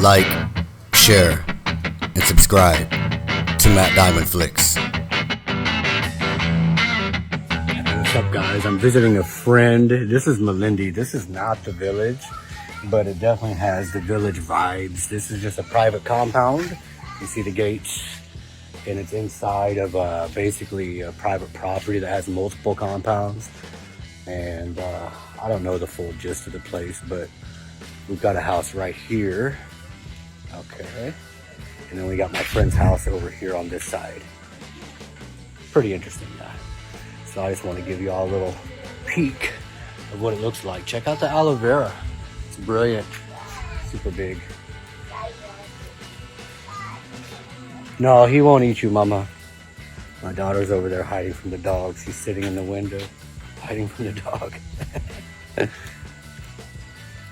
like, share, and subscribe to Matt Diamond Flix. What's up, guys? I'm visiting a friend. This is Malindi. This is not the village, but it definitely has the village vibes. This is just a private compound. You see the gates, and it's inside of basically a private property that has multiple compounds. And I don't know the full gist of the place, but we've got a house right here. Okay. And then we got my friend's house over here on this side. Pretty interesting, guy. So I just want to give you all a little peek of what it looks like. Check out the aloe vera. It's brilliant. Super big. No, he won't eat you, Mama. My daughter's over there hiding from the dog. She's sitting in the window, hiding from the dog.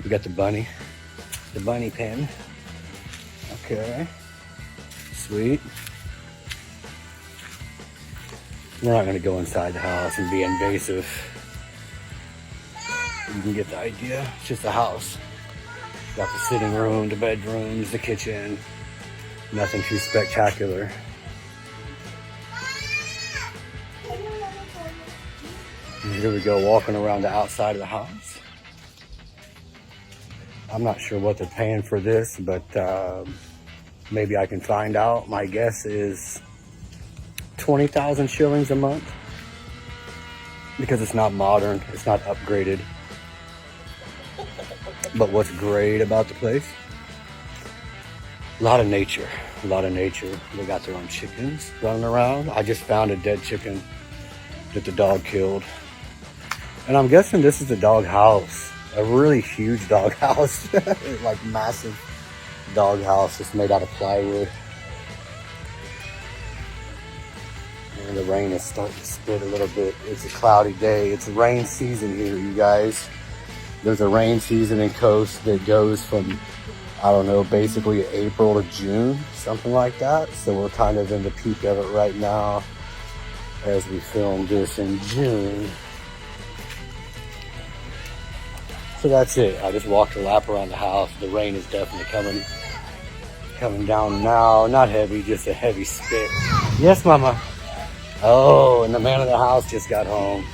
We got the bunny pen. Okay. Sweet. We're not going to go inside the house and be invasive. You can get the idea. It's just a house. Got the sitting room, the bedrooms, the kitchen. Nothing too spectacular. And here we go, walking around the outside of the house. I'm not sure what they're paying for this, but maybe I can find out. My guess is 20,000 shillings a month, because it's not modern, it's not upgraded. But what's great about the place, a lot of nature. They got their own chickens running around. I just found a dead chicken that the dog killed, and I'm guessing this is a dog house, a really huge dog house. Like massive dog house just made out of plywood. And the rain is starting to spit a little bit. It's a cloudy day. It's rain season here, you guys. There's a rain season in Coast that goes from, I don't know, basically April to June, something like that. So we're kind of in the peak of it right now as we film this in June. So that's it. I just walked a lap around the house. The rain is definitely coming down now. Not heavy, just a heavy spit. Yes, Mama. Oh, and the man of the house just got home.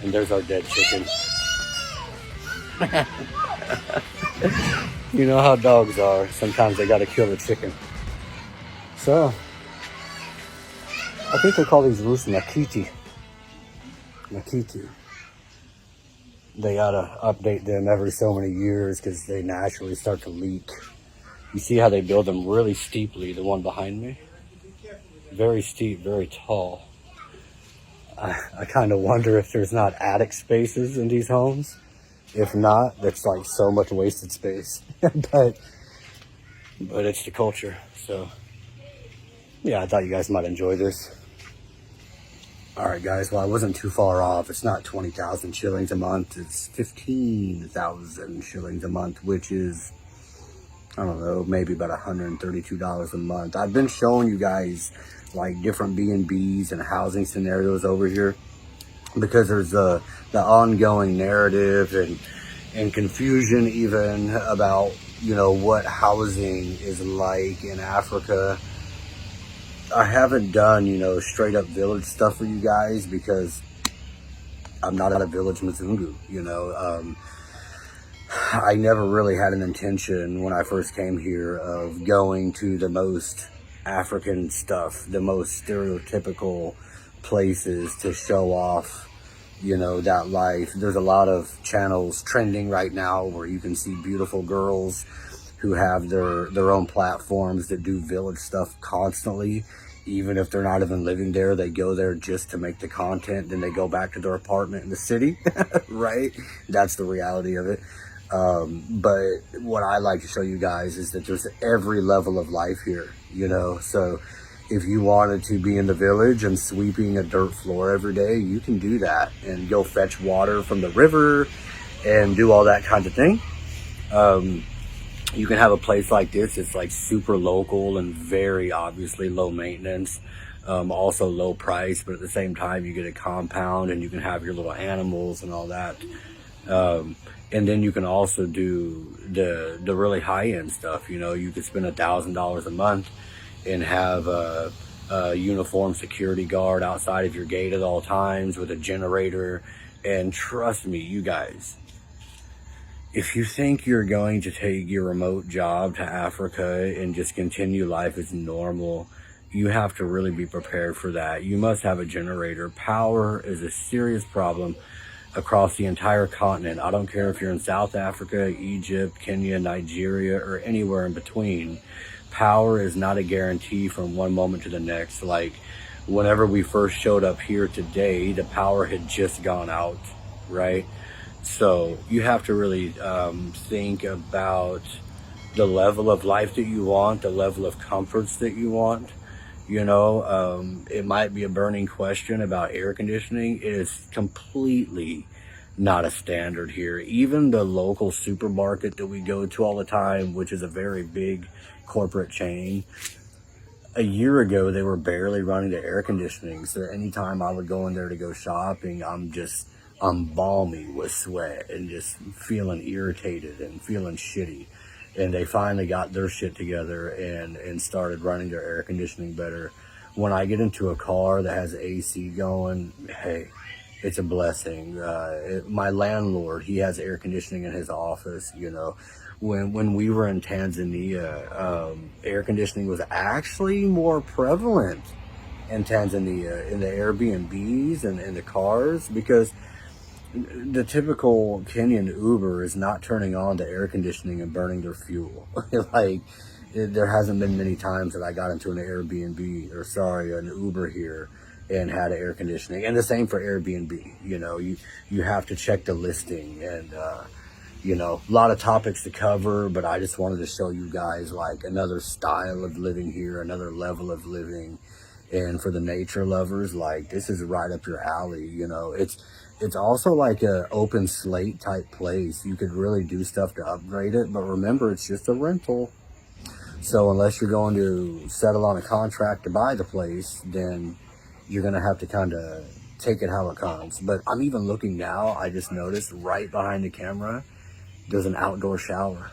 And there's our dead chicken. You know how dogs are. Sometimes they gotta kill the chicken. So, I think they call these roosters Makiti. They gotta update them every so many years because they naturally start to leak. You see how they build them really steeply, the one behind me? Very steep, very tall. I kind of wonder if there's not attic spaces in these homes. If not, that's like so much wasted space. but it's the culture. So yeah, I thought you guys might enjoy this. All right, guys. Well, I wasn't too far off. It's not 20,000 shillings a month. It's 15,000 shillings a month, which is, I don't know, maybe about $132 a month. I've been showing you guys like different B&Bs and housing scenarios over here because there's the ongoing narrative and confusion even about, you know, what housing is like in Africa. I haven't done, you know, straight up village stuff for you guys because I'm not a village Mzungu, you know. I never really had an intention when I first came here of going to the most African stuff, the most stereotypical places to show off, you know, that life. There's a lot of channels trending right now where you can see beautiful girls who have their own platforms that do village stuff constantly. Even if they're not even living there, they go there just to make the content, then they go back to their apartment in the city, right? That's the reality of it. But what I like to show you guys is that there's every level of life here, you know. So if you wanted to be in the village and sweeping a dirt floor every day, you can do that and go fetch water from the river and do all that kind of thing. You can have a place like this. It's like super local and very obviously low maintenance, also low price, but at the same time you get a compound and you can have your little animals and all that. And then you can also do the really high-end stuff. You know, you could spend $1,000 a month and have a uniform security guard outside of your gate at all times with a generator. And trust me, you guys, if you think you're going to take your remote job to Africa and just continue life as normal, you have to really be prepared for that. You must have a generator. Power is a serious problem across the entire continent. I don't care if you're in South Africa, Egypt, Kenya, Nigeria, or anywhere in between. Power is not a guarantee from one moment to the next. Like, whenever we first showed up here today, the power had just gone out, right? So you have to really think about the level of life that you want, the level of comforts that you want. You know, it might be a burning question about air conditioning. It is completely not a standard here. Even the local supermarket that we go to all the time, which is a very big corporate chain, a year ago they were barely running the air conditioning. So anytime I would go in there to go shopping, I'm balmy with sweat and just feeling irritated and feeling shitty. And they finally got their shit together and started running their air conditioning better. When I get into a car that has AC going, hey, it's a blessing. My landlord, he has air conditioning in his office. You know, when we were in Tanzania, air conditioning was actually more prevalent in Tanzania, in the Airbnbs and in the cars, because the typical Kenyan Uber is not turning on the air conditioning and burning their fuel. There hasn't been many times that I got into an Airbnb, an Uber here, and had air conditioning. And the same for Airbnb. You know, you have to check the listing, and you know, a lot of topics to cover, but I just wanted to show you guys like another style of living here, another level of living. And for the nature lovers, like, this is right up your alley. You know, it's also like a open slate type place. You could really do stuff to upgrade it, but remember, it's just a rental. So unless you're going to settle on a contract to buy the place, then you're going to have to kind of take it how it comes. But I'm even looking now, I just noticed right behind the camera, there's an outdoor shower.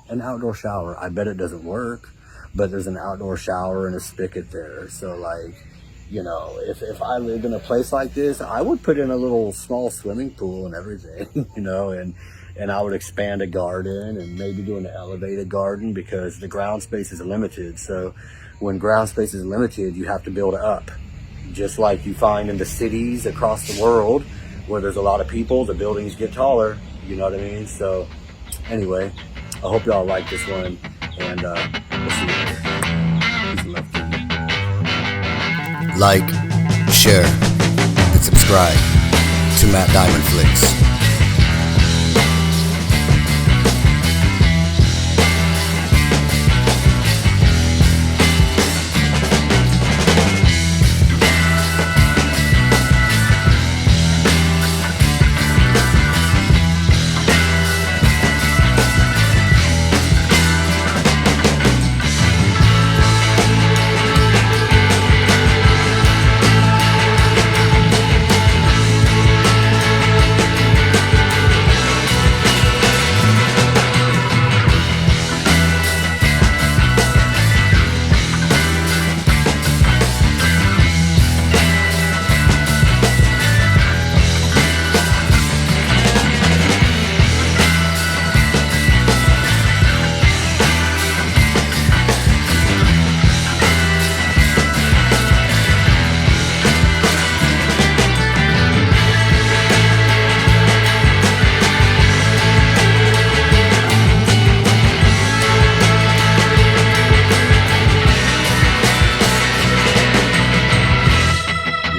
An outdoor shower. I bet it doesn't work, but there's an outdoor shower and a spigot there. So, like, you know, if I lived in a place like this, I would put in a little small swimming pool and everything, you know, and I would expand a garden and maybe do an elevated garden, because the ground space is limited. So when ground space is limited, you have to build up. Just like you find in the cities across the world where there's a lot of people, the buildings get taller, you know what I mean? So anyway, I hope y'all like this one, and we'll see you later. Peace and love to you. Like, share, and subscribe to Matt Diamond Flix.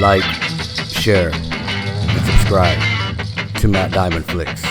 Like, share, and subscribe to Matt Diamond Flix.